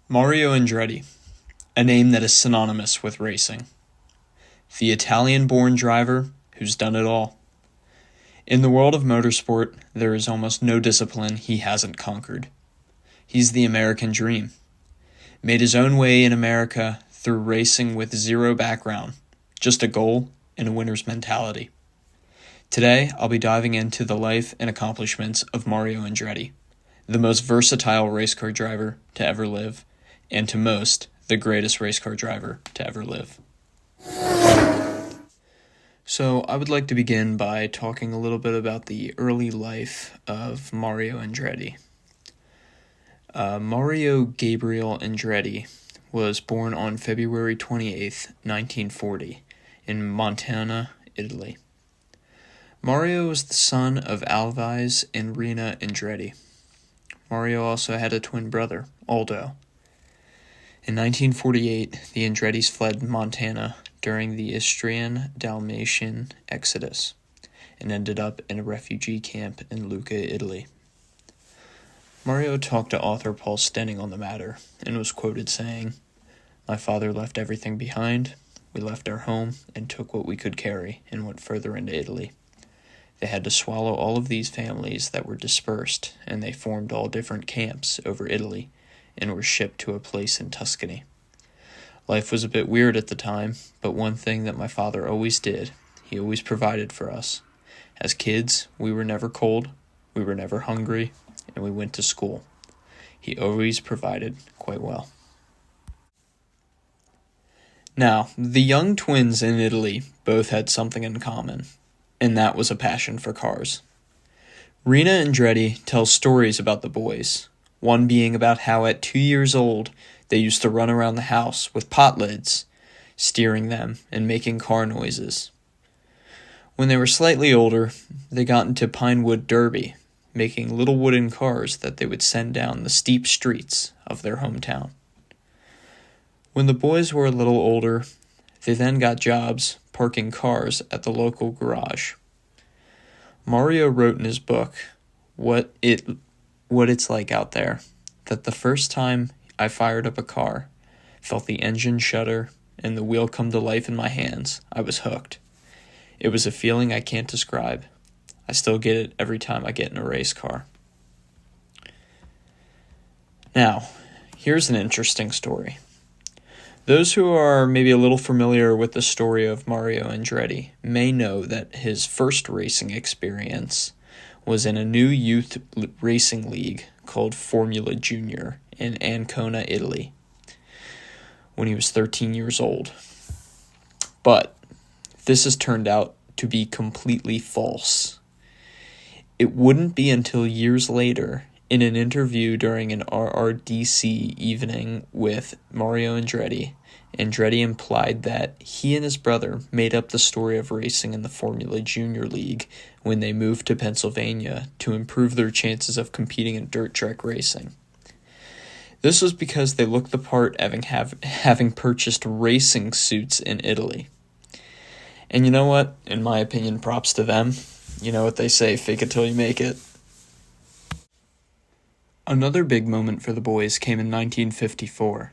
Mario Andretti, a name that is synonymous with racing. The Italian-born driver who's done it all. In the world of motorsport, there is almost no discipline he hasn't conquered. He's the American dream. Made his own way in America through racing with zero background, just a goal and a winner's mentality. Today, I'll be diving into the life and accomplishments of Mario Andretti, the most versatile race car driver to ever live, and to most, the greatest race car driver to ever live. So, I would like to begin by talking a little bit about the early life of Mario Andretti. Mario Gabriel Andretti was born on February 28th, 1940, in Montana, Italy. Mario was the son of Alvise and Rina Andretti. Mario also had a twin brother, Aldo. In 1948, the Andrettis fled Montana during the Istrian-Dalmatian exodus and ended up in a refugee camp in Lucca, Italy. Mario talked to author Paul Stenning on the matter and was quoted saying, "My father left everything behind. We left our home and took what we could carry and went further into Italy. They had to swallow all of these families that were dispersed, and they formed all different camps over Italy and were shipped to a place in Tuscany. Life was a bit weird at the time, but one thing that my father always did, he always provided for us. As kids, we were never cold, we were never hungry, and we went to school. He always provided quite well." Now, the young twins in Italy both had something in common, and that was a passion for cars. Rina Andretti tells stories about the boys, one being about how at 2 years old they used to run around the house with pot lids, steering them and making car noises. When they were slightly older, they got into Pinewood Derby, making little wooden cars that they would send down the steep streets of their hometown. When the boys were a little older, they then got jobs parking cars at the local garage. Mario wrote in his book, What It's Like Out There, that the first time I fired up a car, felt the engine shudder, and the wheel come to life in my hands, I was hooked. It was a feeling I can't describe. I still get it every time I get in a race car. Now, here's an interesting story. Those who are maybe a little familiar with the story of Mario Andretti may know that his first racing experience was in a new youth racing league called Formula Junior in Ancona, Italy, when he was 13 years old. But this has turned out to be completely false. It wouldn't be until years later, in an interview during an RRDC evening with Mario Andretti, Andretti implied that he and his brother made up the story of racing in the Formula Junior League when they moved to Pennsylvania to improve their chances of competing in dirt track racing. This was because they looked the part having purchased racing suits in Italy. And you know what? In my opinion, props to them. You know what they say, fake it till you make it. Another big moment for the boys came in 1954.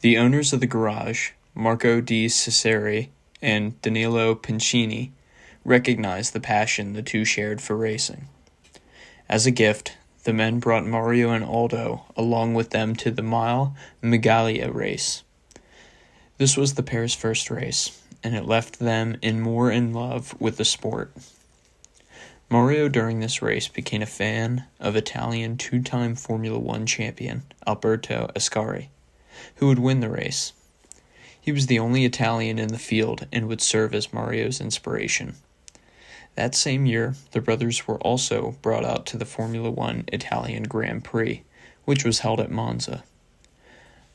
The owners of the garage, Marco di Cesare and Danilo Pincini, recognized the passion the two shared for racing. As a gift, the men brought Mario and Aldo along with them to the Mille Miglia race. This was the pair's first race, and it left them more in love with the sport. Mario during this race became a fan of Italian two-time Formula One champion Alberto Ascari, who would win the race. He was the only Italian in the field and would serve as Mario's inspiration. That same year, the brothers were also brought out to the Formula One Italian Grand Prix, which was held at Monza.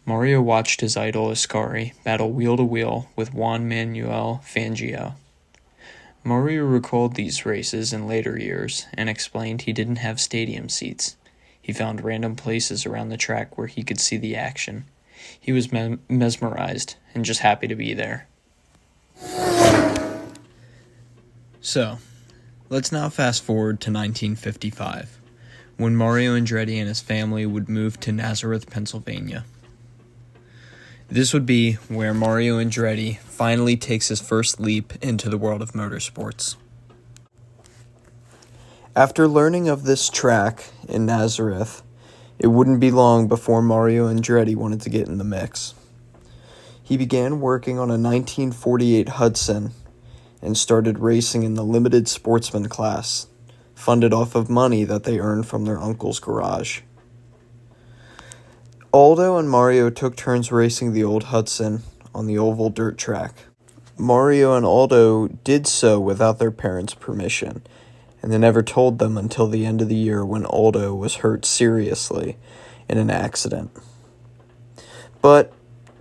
Mario watched his idol Ascari battle wheel-to-wheel with Juan Manuel Fangio. Mario recalled these races in later years and explained he didn't have stadium seats. He found random places around the track where he could see the action. He was mesmerized and just happy to be there. So, let's now fast forward to 1955, when Mario Andretti and his family would move to Nazareth, Pennsylvania. This would be where Mario Andretti finally takes his first leap into the world of motorsports. After learning of this track in Nazareth, it wouldn't be long before Mario Andretti wanted to get in the mix. He began working on a 1948 Hudson and started racing in the limited sportsman class, funded off of money that they earned from their uncle's garage. Aldo and Mario took turns racing the old Hudson on the oval dirt track. Mario and Aldo did so without their parents' permission, and they never told them until the end of the year when Aldo was hurt seriously in an accident. But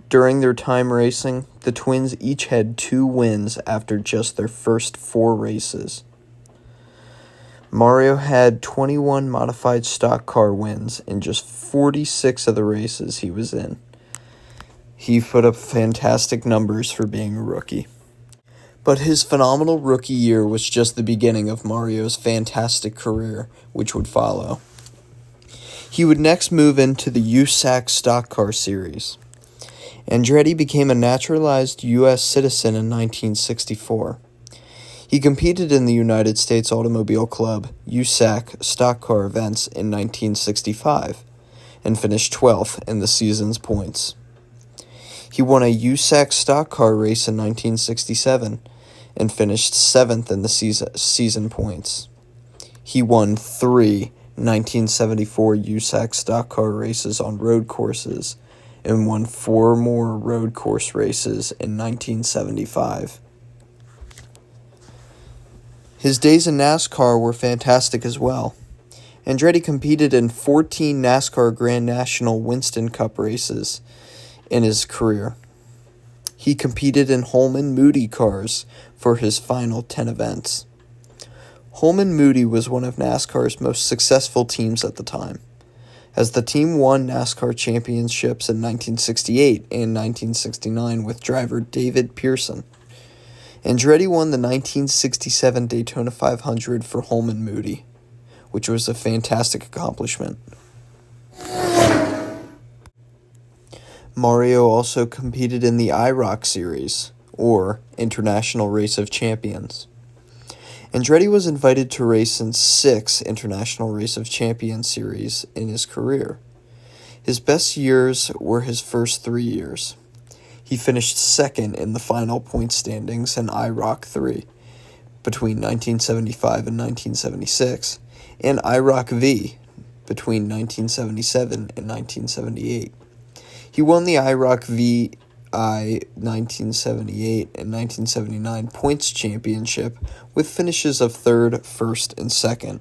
during their time racing, the twins each had 2 wins after just their first 4 races. Mario had 21 modified stock car wins in just 46 of the races he was in. He put up fantastic numbers for being a rookie. But his phenomenal rookie year was just the beginning of Mario's fantastic career, which would follow. He would next move into the USAC stock car series. Andretti became a naturalized U.S. citizen in 1964. He competed in the United States Automobile Club USAC stock car events in 1965 and finished 12th in the season's points. He won a USAC stock car race in 1967 and finished 7th in the season points. He won 3 1974 USAC stock car races on road courses and won 4 more road course races in 1975. His days in NASCAR were fantastic as well. Andretti competed in 14 NASCAR Grand National Winston Cup races in his career. He competed in Holman Moody cars for his final 10 events. Holman Moody was one of NASCAR's most successful teams at the time, as the team won NASCAR championships in 1968 and 1969 with driver David Pearson. Andretti won the 1967 Daytona 500 for Holman Moody, which was a fantastic accomplishment. Mario also competed in the IROC Series, or International Race of Champions. Andretti was invited to race in 6 International Race of Champions series in his career. His best years were his first 3 years. He finished 2nd in the final point standings in IROC 3 between 1975 and 1976, and IROC V between 1977 and 1978. He won the IROC VI 1978 and 1979 points championship with finishes of 3rd, 1st, and 2nd.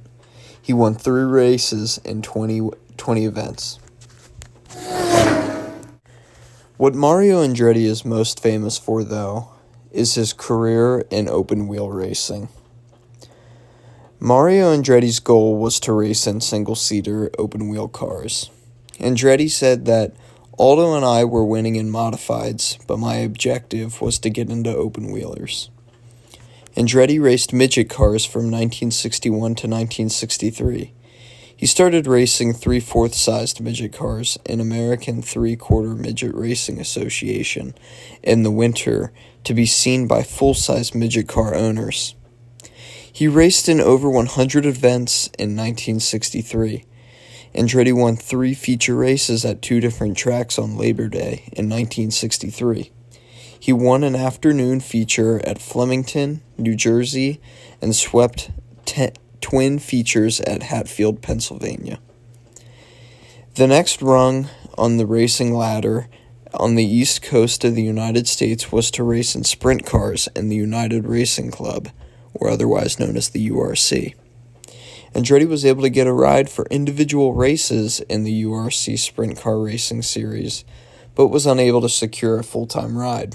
He won 3 races in 20 events. What Mario Andretti is most famous for, though, is his career in open-wheel racing. Mario Andretti's goal was to race in single-seater open-wheel cars. Andretti said that Aldo and I were winning in modifieds, but my objective was to get into open-wheelers. Andretti raced midget cars from 1961 to 1963. He started racing 3/4 sized midget cars in American 3/4 Midget Racing Association in the winter to be seen by full-size midget car owners. He raced in over 100 events in 1963. Andretti won 3 feature races at 2 different tracks on Labor Day in 1963. He won an afternoon feature at Flemington, New Jersey, and swept twin features at Hatfield, Pennsylvania. The next rung on the racing ladder on the east coast of the United States was to race in sprint cars in the United Racing Club, or otherwise known as the URC. Andretti was able to get a ride for individual races in the URC Sprint Car Racing Series, but was unable to secure a full-time ride.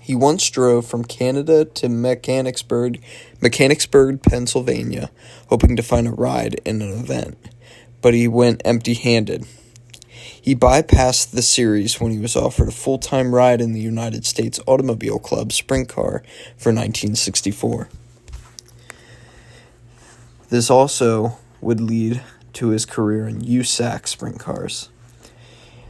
He once drove from Canada to Mechanicsburg, Pennsylvania, hoping to find a ride in an event, but he went empty-handed. He bypassed the series when he was offered a full-time ride in the United States Automobile Club Sprint Car for 1964. This also would lead to his career in USAC sprint cars.